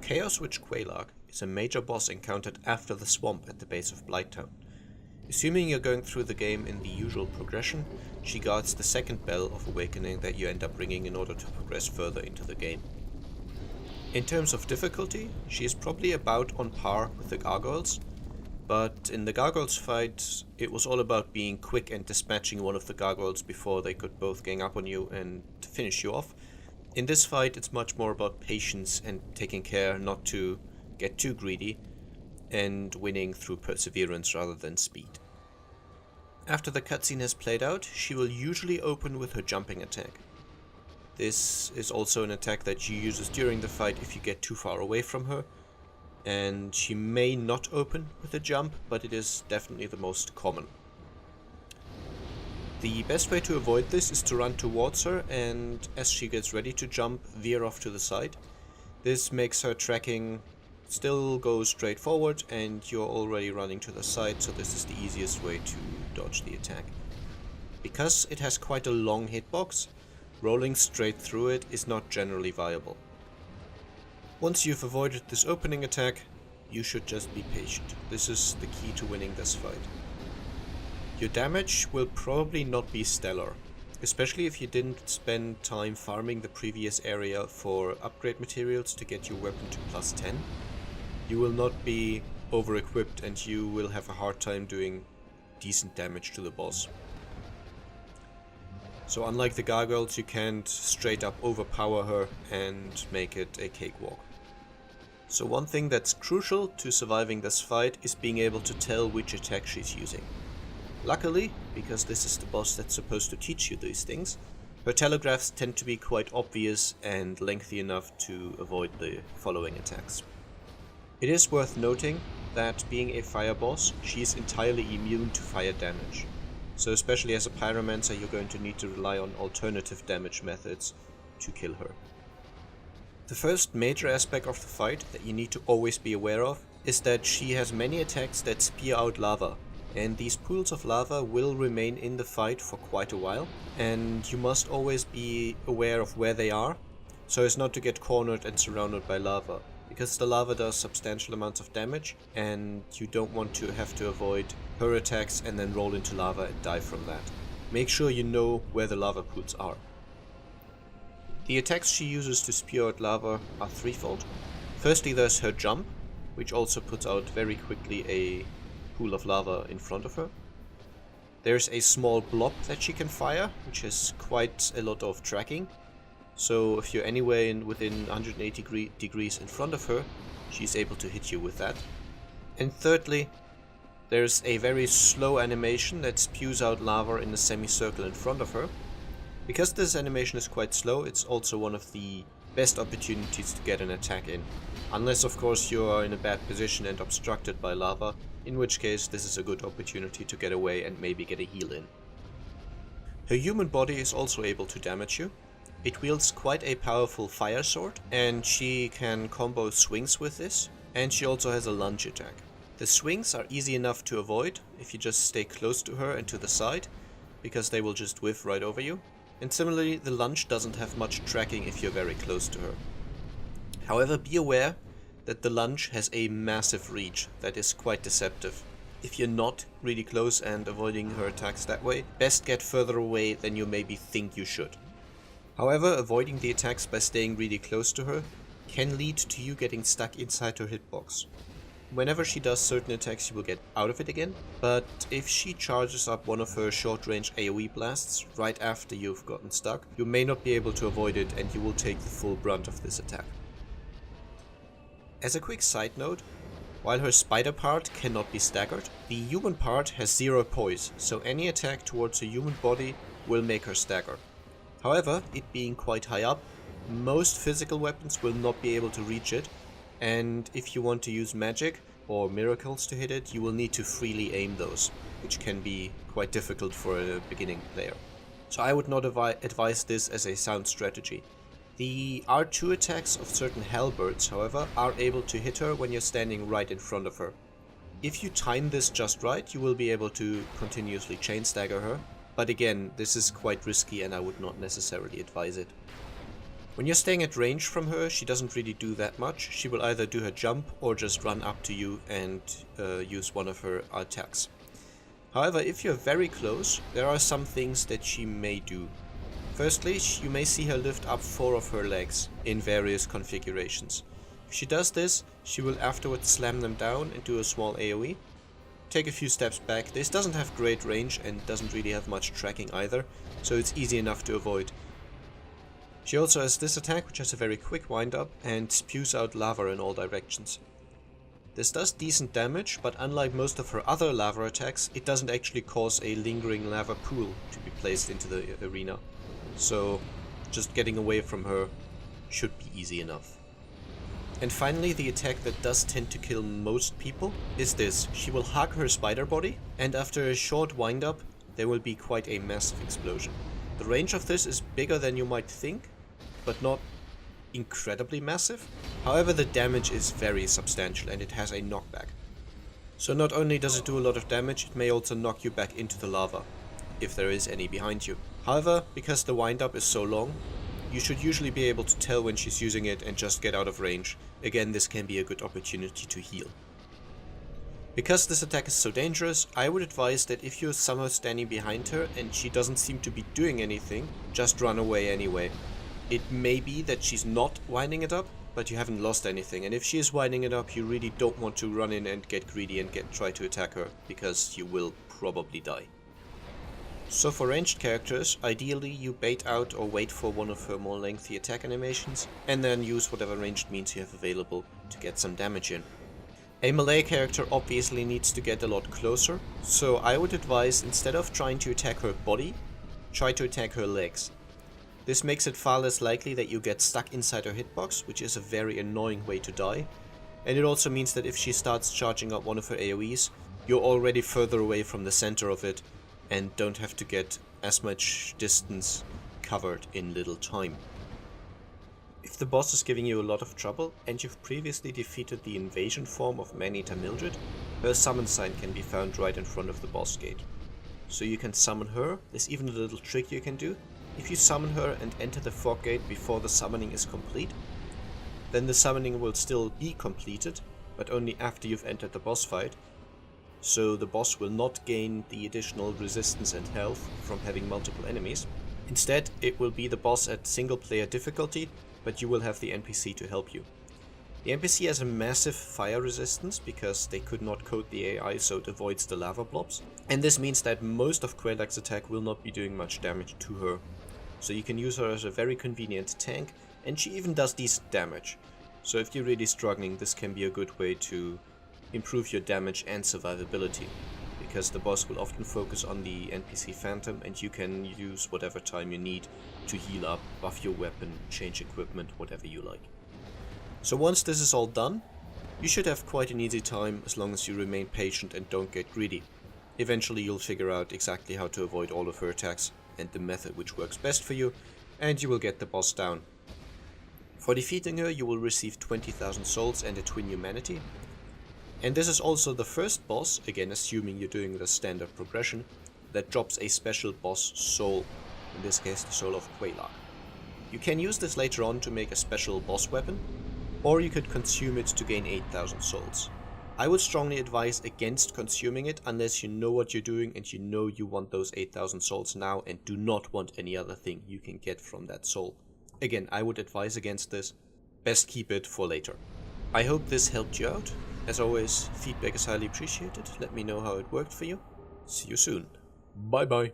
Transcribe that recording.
Chaos Witch Quelaag is a major boss encountered after the swamp at the base of Blighttown. Assuming you're going through the game in the usual progression, she guards the second bell of awakening that you end up ringing in order to progress further into the game. In terms of difficulty, she is probably about on par with the gargoyles, but in the gargoyles fight it was all about being quick and dispatching one of the gargoyles before they could both gang up on you and finish you off. In this fight it's much more about patience and taking care not to get too greedy and winning through perseverance rather than speed. After the cutscene has played out, she will usually open with her jumping attack. This is also an attack that she uses during the fight if you get too far away from her, and she may not open with a jump, but it is definitely the most common. The best way to avoid this is to run towards her and, as she gets ready to jump, veer off to the side. This makes her tracking still go straight forward and you're already running to the side, so this is the easiest way to dodge the attack. Because it has quite a long hitbox, rolling straight through it is not generally viable. Once you've avoided this opening attack, you should just be patient. This is the key to winning this fight. Your damage will probably not be stellar, especially if you didn't spend time farming the previous area for upgrade materials to get your weapon to plus 10. You will not be over-equipped and you will have a hard time doing decent damage to the boss. So unlike the gargoyles, you can't straight up overpower her and make it a cakewalk. So one thing that's crucial to surviving this fight is being able to tell which attack she's using. Luckily, because this is the boss that's supposed to teach you these things, her telegraphs tend to be quite obvious and lengthy enough to avoid the following attacks. It is worth noting that being a fire boss, she is entirely immune to fire damage. So especially as a pyromancer, you're going to need to rely on alternative damage methods to kill her. The first major aspect of the fight that you need to always be aware of is that she has many attacks that spew out lava, and these pools of lava will remain in the fight for quite a while, and you must always be aware of where they are, so as not to get cornered and surrounded by lava, because the lava does substantial amounts of damage and you don't want to have to avoid her attacks and then roll into lava and die from that. Make sure you know where the lava pools are. The attacks she uses to spew out lava are threefold. Firstly, there's her jump, which also puts out very quickly a pool of lava in front of her. There's a small blob that she can fire, which has quite a lot of tracking. So if you're anywhere within 180 degrees in front of her, she's able to hit you with that. And thirdly, there's a very slow animation that spews out lava in a semicircle in front of her. Because this animation is quite slow, it's also one of the best opportunities to get an attack in. Unless of course you are in a bad position and obstructed by lava, in which case this is a good opportunity to get away and maybe get a heal in. Her human body is also able to damage you. It wields quite a powerful fire sword, and she can combo swings with this, and she also has a lunge attack. The swings are easy enough to avoid if you just stay close to her and to the side, because they will just whiff right over you. And similarly, the lunge doesn't have much tracking if you're very close to her. However, be aware that the lunge has a massive reach that is quite deceptive. If you're not really close and avoiding her attacks that way, best get further away than you maybe think you should. However, avoiding the attacks by staying really close to her can lead to you getting stuck inside her hitbox. Whenever she does certain attacks, you will get out of it again, but if she charges up one of her short-range AoE blasts right after you've gotten stuck, you may not be able to avoid it and you will take the full brunt of this attack. As a quick side note, while her spider part cannot be staggered, the human part has 0 poise, so any attack towards her human body will make her stagger. However, it being quite high up, most physical weapons will not be able to reach it, and if you want to use magic or miracles to hit it, you will need to freely aim those, which can be quite difficult for a beginning player. So I would not advise this as a sound strategy. The R2 attacks of certain halberds, however, are able to hit her when you're standing right in front of her. If you time this just right, you will be able to continuously chain stagger her, but again, this is quite risky and I would not necessarily advise it. When you're staying at range from her, she doesn't really do that much. She will either do her jump or just run up to you and use one of her attacks. However, if you're very close, there are some things that she may do. Firstly, you may see her lift up 4 of her legs in various configurations. If she does this, she will afterwards slam them down and do a small AoE. Take a few steps back. This doesn't have great range and doesn't really have much tracking either, so it's easy enough to avoid. She also has this attack, which has a very quick wind up and spews out lava in all directions. This does decent damage, but unlike most of her other lava attacks, it doesn't actually cause a lingering lava pool to be placed into the arena. So just getting away from her should be easy enough. And finally, the attack that does tend to kill most people is this. She will hug her spider body, and after a short wind up, there will be quite a massive explosion. The range of this is bigger than you might think, but not incredibly massive. However, the damage is very substantial and it has a knockback. So not only does it do a lot of damage, it may also knock you back into the lava, if there is any behind you. However, because the wind up is so long, you should usually be able to tell when she's using it and just get out of range. Again, this can be a good opportunity to heal. Because this attack is so dangerous, I would advise that if you're somehow standing behind her and she doesn't seem to be doing anything, just run away anyway. It may be that she's not winding it up, but you haven't lost anything, and if she is winding it up, you really don't want to run in and get greedy and try to attack her, because you will probably die. So for ranged characters, ideally you bait out or wait for one of her more lengthy attack animations, and then use whatever ranged means you have available to get some damage in. A melee character obviously needs to get a lot closer, so I would advise, instead of trying to attack her body, try to attack her legs. This makes it far less likely that you get stuck inside her hitbox, which is a very annoying way to die, and it also means that if she starts charging up one of her AoEs, you're already further away from the center of it, and don't have to get as much distance covered in little time. If the boss is giving you a lot of trouble, and you've previously defeated the invasion form of Man-Eater Mildred, her summon sign can be found right in front of the boss gate. So you can summon her. There's even a little trick you can do. If you summon her and enter the fog gate before the summoning is complete, then the summoning will still be completed, but only after you've entered the boss fight, so the boss will not gain the additional resistance and health from having multiple enemies. Instead, it will be the boss at single player difficulty, but you will have the NPC to help you. The NPC has a massive fire resistance because they could not code the AI so it avoids the lava blobs, and this means that most of Quelaag's attack will not be doing much damage to her. So you can use her as a very convenient tank, and she even does decent damage. So if you're really struggling, this can be a good way to improve your damage and survivability, because the boss will often focus on the NPC Phantom and you can use whatever time you need to heal up, buff your weapon, change equipment, whatever you like. So once this is all done, you should have quite an easy time as long as you remain patient and don't get greedy. Eventually you'll figure out exactly how to avoid all of her attacks and the method which works best for you, and you will get the boss down. For defeating her, you will receive 20,000 souls and a twin humanity. And this is also the first boss, again assuming you're doing the standard progression, that drops a special boss soul, in this case the soul of Quelaag. You can use this later on to make a special boss weapon, or you could consume it to gain 8,000 souls. I would strongly advise against consuming it unless you know what you're doing and you know you want those 8,000 souls now and do not want any other thing you can get from that soul. Again, I would advise against this. Best keep it for later. I hope this helped you out. As always, feedback is highly appreciated. Let me know how it worked for you. See you soon. Bye bye.